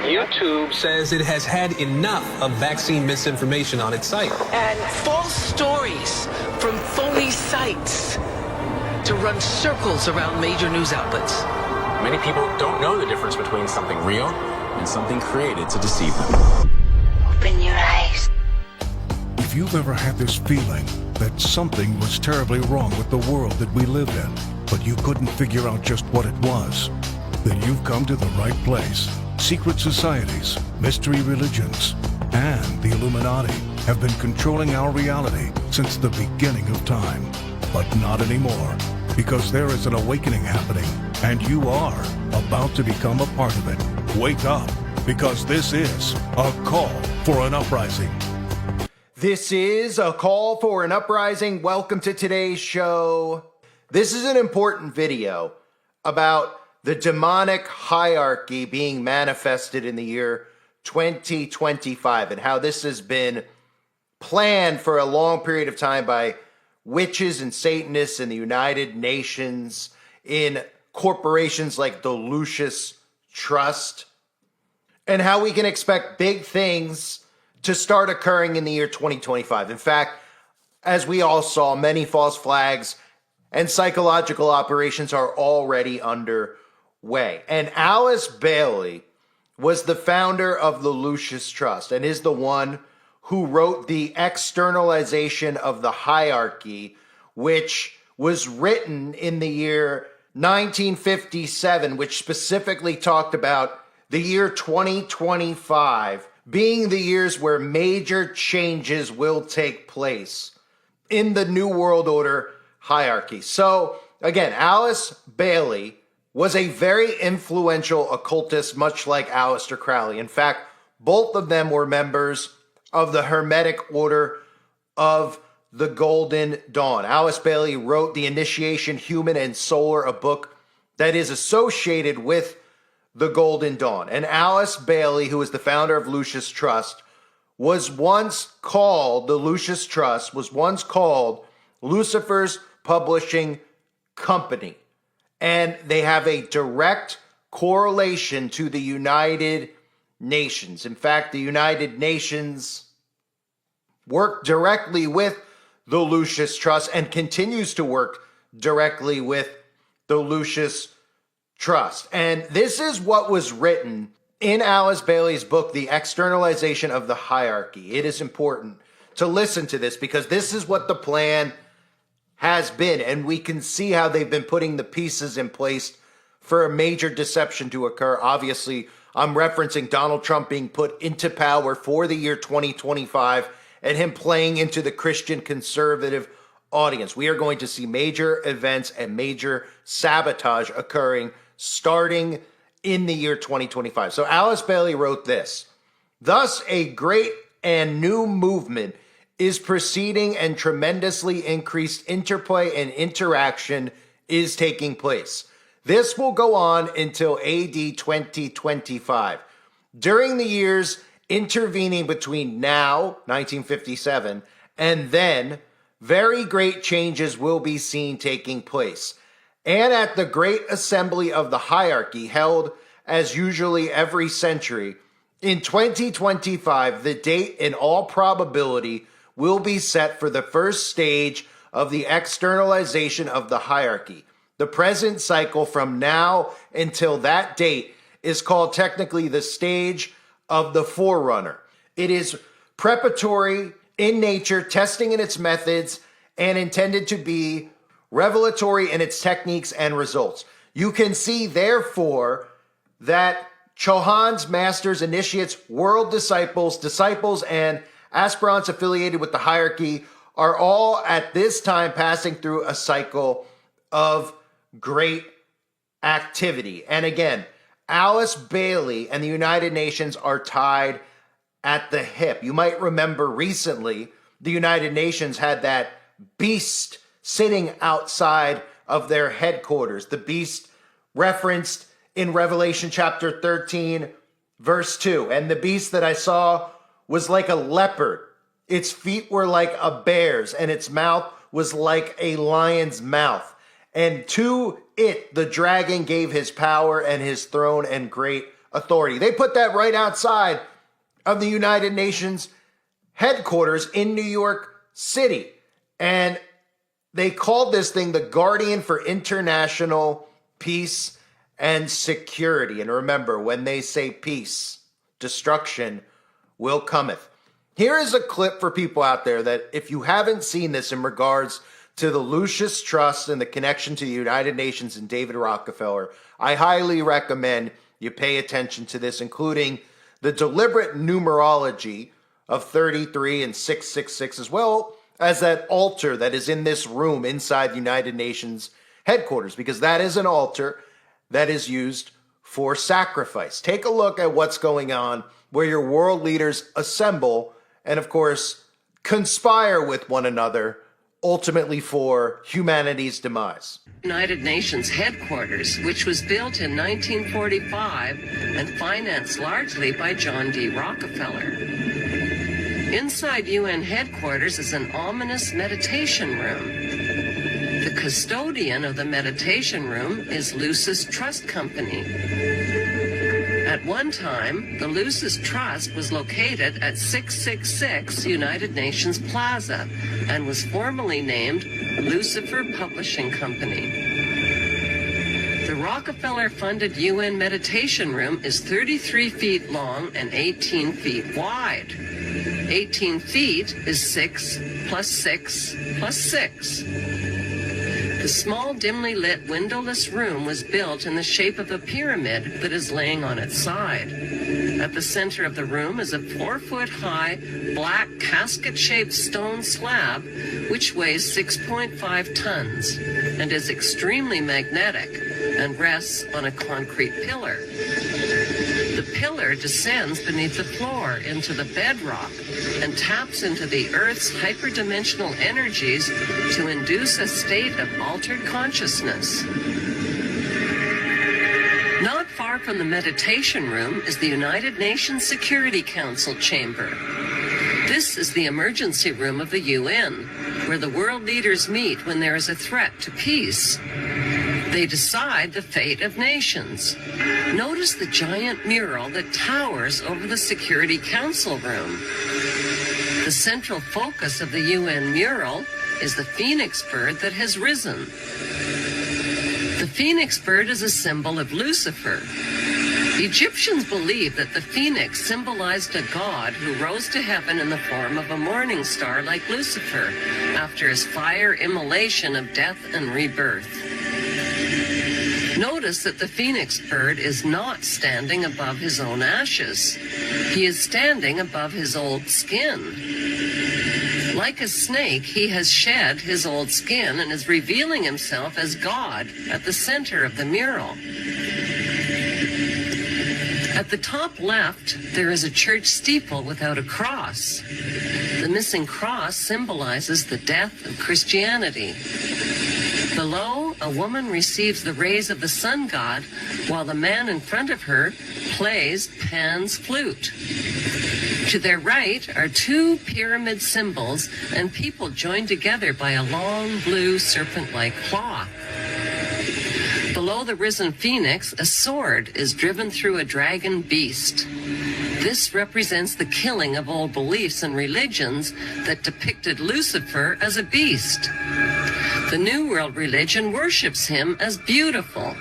YouTube says it has had enough of vaccine misinformation on its site. And false stories from phony sites to run circles around major news outlets. Many people don't know the difference between something real and something created to deceive them. Open your eyes. If you've ever had this feeling that something was terribly wrong with the world that we live in, but you couldn't figure out just what it was, then you've come to the right place. Secret societies, mystery religions, and the Illuminati have been controlling our reality since the beginning of time. But not anymore, because there is an awakening happening, and you are about to become a part of it. Wake up, because this is a call for an uprising. This is a call for an uprising. Welcome to today's show. This is an important video about the demonic hierarchy being manifested in the year 2025 and how this has been planned for a long period of time by witches and Satanists in the United Nations, in corporations like the Lucis Trust, and how we can expect big things to start occurring in the year 2025. In fact, as we all saw, many false flags and psychological operations are already underway. And Alice Bailey was the founder of the Lucis Trust and is the one who wrote the Externalization of the Hierarchy, which was written in the year 1957, which specifically talked about the year 2025 being the years where major changes will take place in the New World Order hierarchy. So, again, Alice Bailey was a very influential occultist, much like Aleister Crowley. In fact, both of them were members of the Hermetic Order of the Golden Dawn. Alice Bailey wrote The Initiation, Human and Solar, a book that is associated with the Golden Dawn. And Alice Bailey, who is the founder of Lucis Trust, was once called, the Lucis Trust was once called Lucifer's Publishing Company. And they have a direct correlation to the United Nations. In fact, the United Nations worked directly with the Lucis Trust and continues to work directly with the Lucis Trust. And this is what was written in Alice Bailey's book, The Externalization of the Hierarchy. It is important to listen to this because this is what the plan has been. And we can see how they've been putting the pieces in place for a major deception to occur. Obviously, I'm referencing Donald Trump being put into power for the year 2025 and him playing into the Christian conservative audience. We are going to see major events and major sabotage occurring starting in the year 2025. So Alice Bailey wrote this: "Thus a great and new movement is proceeding and tremendously increased interplay and interaction is taking place. This will go on until AD 2025. During the years intervening between now, 1957, and then, very great changes will be seen taking place. And at the great assembly of the hierarchy held as usually every century, in 2025, the date in all probability will be set for the first stage of the externalization of the hierarchy. The present cycle from now until that date is called technically the stage of the forerunner. It is preparatory in nature, testing in its methods, and intended to be revelatory in its techniques and results. You can see, therefore, that Chohan's masters, initiates, world disciples, and aspirants affiliated with the hierarchy are all at this time passing through a cycle of great activity." And again, Alice Bailey and the United Nations are tied at the hip. You might remember recently the United Nations had that beast sitting outside of their headquarters. The beast referenced in Revelation chapter 13, verse 2. "And the beast that I saw was like a leopard. Its feet were like a bear's, and its mouth was like a lion's mouth. And to it, the dragon gave his power and his throne and great Authority. They put that right outside of the United Nations headquarters in New York City. And they called this thing the Guardian for International Peace and Security. And remember, when they say peace, destruction will cometh. Here is a clip for people out there that if you haven't seen this in regards to the Lucis Trust and the connection to the United Nations and David Rockefeller, I highly recommend you pay attention to this, including the deliberate numerology of 33 and 666, as well as that altar that is in this room inside the United Nations headquarters, because that is an altar that is used for sacrifice. Take a look at what's going on, where your world leaders assemble and, of course, conspire with one another, ultimately for humanity's demise. United Nations headquarters, which was built in 1945 and financed largely by John D. Rockefeller. Inside UN headquarters is an ominous meditation room. The custodian of the meditation room is Lucis Trust Company. At one time, the Lucis Trust was located at 666 United Nations Plaza and was formerly named Lucifer Publishing Company. The Rockefeller-funded UN meditation room is 33 feet long and 18 feet wide. 18 feet is 6 plus 6 plus 6. The small, dimly lit, windowless room was built in the shape of a pyramid that is laying on its side. At the center of the room is a 4-foot-high, black, casket-shaped stone slab, which weighs 6.5 tons and is extremely magnetic and rests on a concrete pillar. The pillar descends beneath the floor into the bedrock and taps into the Earth's hyperdimensional energies to induce a state of altered consciousness. Not far from the meditation room is the United Nations Security Council chamber. This is the emergency room of the UN, where the world leaders meet when there is a threat to peace. They decide the fate of nations. Notice the giant mural that towers over the Security Council room. The central focus of the UN mural is the phoenix bird that has risen. The phoenix bird is a symbol of Lucifer. The Egyptians believed that the phoenix symbolized a god who rose to heaven in the form of a morning star like Lucifer after his fire immolation of death and rebirth. Notice that the phoenix bird is not standing above his own ashes. He is standing above his old skin. Like a snake, he has shed his old skin and is revealing himself as God at the center of the mural. At the top left, there is a church steeple without a cross. The missing cross symbolizes the death of Christianity. Below, a woman receives the rays of the sun god, while the man in front of her plays Pan's flute. To their right are two pyramid symbols and people joined together by a long blue serpent-like claw. Below the risen phoenix, a sword is driven through a dragon beast. This represents the killing of old beliefs and religions that depicted Lucifer as a beast. The New World religion worships him as beautiful.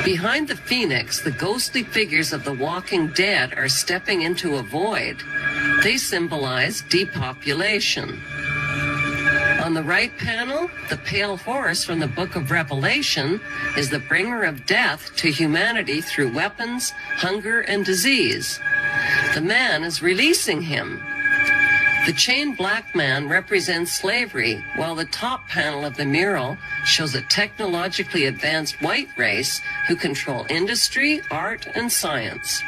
Behind the phoenix, the ghostly figures of the walking dead are stepping into a void. They symbolize depopulation. On the right panel, the pale horse from the book of Revelation is the bringer of death to humanity through weapons, hunger, and disease. The man is releasing him. The chained black man represents slavery, while the top panel of the mural shows a technologically advanced white race who control industry, art, and science.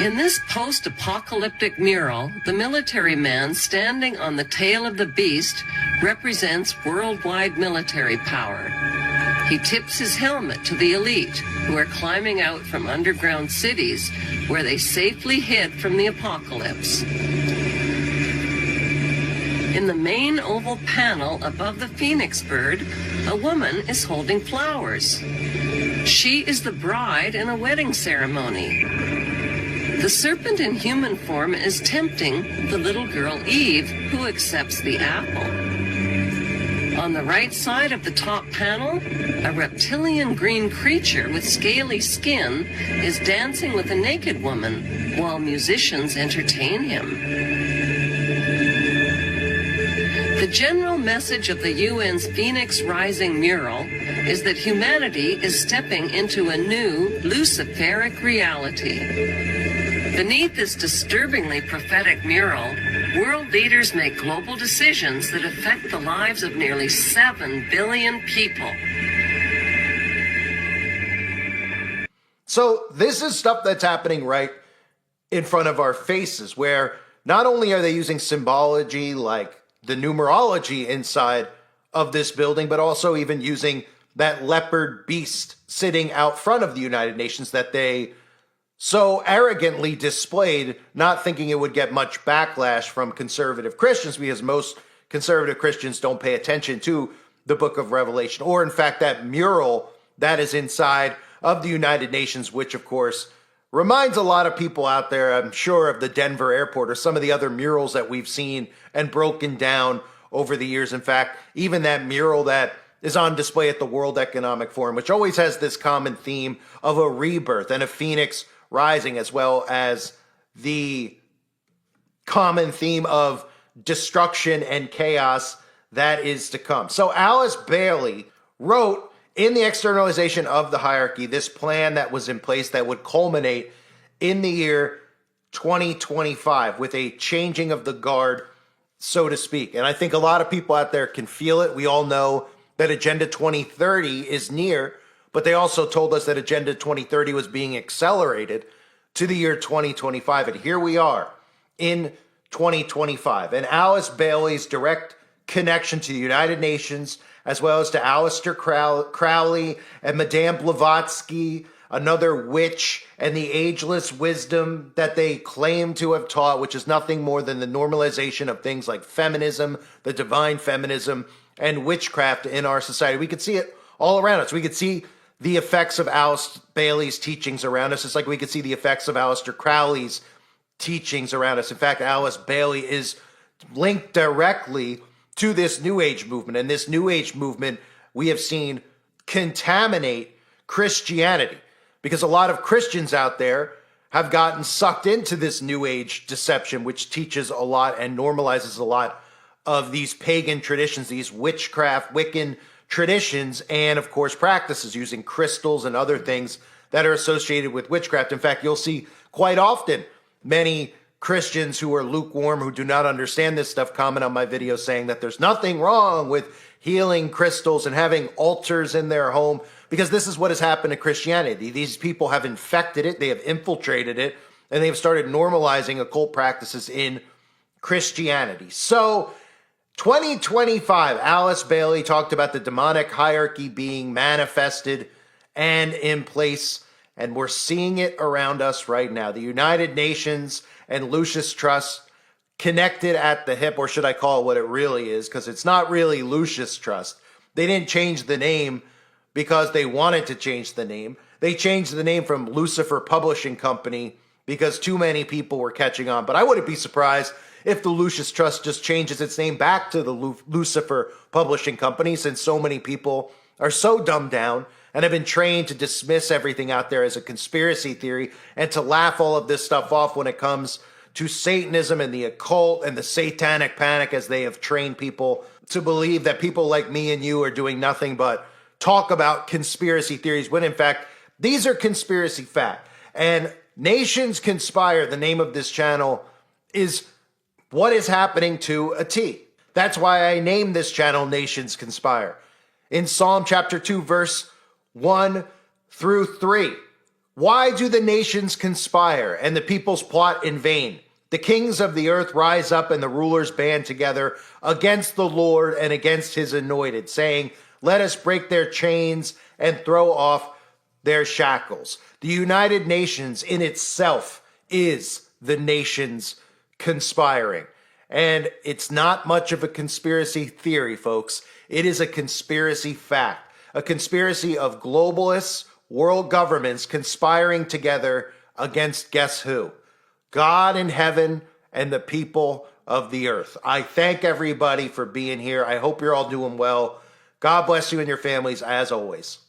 In this post-apocalyptic mural, the military man standing on the tail of the beast represents worldwide military power. He tips his helmet to the elite, who are climbing out from underground cities where they safely hid from the apocalypse. In the main oval panel above the phoenix bird, a woman is holding flowers. She is the bride in a wedding ceremony. The serpent in human form is tempting the little girl Eve, who accepts the apple. On the right side of the top panel, a reptilian green creature with scaly skin is dancing with a naked woman while musicians entertain him. The general message of the UN's Phoenix Rising mural is that humanity is stepping into a new Luciferic reality. Beneath this disturbingly prophetic mural, world leaders make global decisions that affect the lives of nearly 7 billion people. So this is stuff that's happening right in front of our faces, where not only are they using symbology like the numerology inside of this building, but also even using that leopard beast sitting out front of the United Nations that they so arrogantly displayed, not thinking it would get much backlash from conservative Christians, because most conservative Christians don't pay attention to the book of Revelation, or in fact that mural that is inside of the United Nations, which of course reminds a lot of people out there, I'm sure, of the Denver airport or some of the other murals that we've seen and broken down over the years. In fact, even that mural that is on display at the World Economic Forum, which always has this common theme of a rebirth and a phoenix rising, as well as the common theme of destruction and chaos that is to come. So Alice Bailey wrote in the externalization of the hierarchy this plan that was in place that would culminate in the year 2025 with a changing of the guard, so to speak. And I think a lot of people out there can feel it. We all know that Agenda 2030 is near, but they also told us that Agenda 2030 was being accelerated to the year 2025. And here we are in 2025. And Alice Bailey's direct connection to the United Nations, as well as to Aleister Crowley and Madame Blavatsky, another witch, and the ageless wisdom that they claim to have taught, which is nothing more than the normalization of things like feminism, the divine feminism, and witchcraft in our society. We could see it all around us. We could see the effects of Alice Bailey's teachings around us. It's like we could see the effects of Aleister Crowley's teachings around us. In fact, Alice Bailey is linked directly to this New Age movement. And this New Age movement we have seen contaminate Christianity, because a lot of Christians out there have gotten sucked into this New Age deception, which teaches a lot and normalizes a lot of these pagan traditions, these witchcraft, Wiccan traditions, and of course practices using crystals and other things that are associated with witchcraft. In fact, you'll see quite often many Christians who are lukewarm, who do not understand this stuff, comment on my videos saying that there's nothing wrong with healing crystals and having altars in their home, because this is what has happened to Christianity. These people have infected it, they have infiltrated it, and they've started normalizing occult practices in Christianity. So 2025, Alice Bailey talked about the demonic hierarchy being manifested and in place, and we're seeing it around us right now. The United Nations and Lucis Trust connected at the hip, or should I call it what it really is, because it's not really Lucis Trust. They didn't change the name because they wanted to change the name. They changed the name from Lucifer Publishing Company because too many people were catching on. But I wouldn't be surprised if the Lucis Trust just changes its name back to the Lucifer Publishing Company, since so many people are so dumbed down and have been trained to dismiss everything out there as a conspiracy theory and to laugh all of this stuff off when it comes to Satanism and the occult and the satanic panic, as they have trained people to believe that people like me and you are doing nothing but talk about conspiracy theories, when in fact, these are conspiracy fact. And Nations Conspire, the name of this channel, is what is happening to a T. That's why I named this channel Nations Conspire. In Psalm chapter 2, verse 1 through 3, why do the nations conspire and the peoples plot in vain? The kings of the earth rise up and the rulers band together against the Lord and against his anointed, saying, let us break their chains and throw off their shackles. The United Nations in itself is the nations conspiring. And it's not much of a conspiracy theory, folks. It is a conspiracy fact. a conspiracy of globalists, world governments conspiring together against guess who? God in heaven and the people of the earth. I thank everybody for being here. I hope you're all doing well. God bless you and your families as always.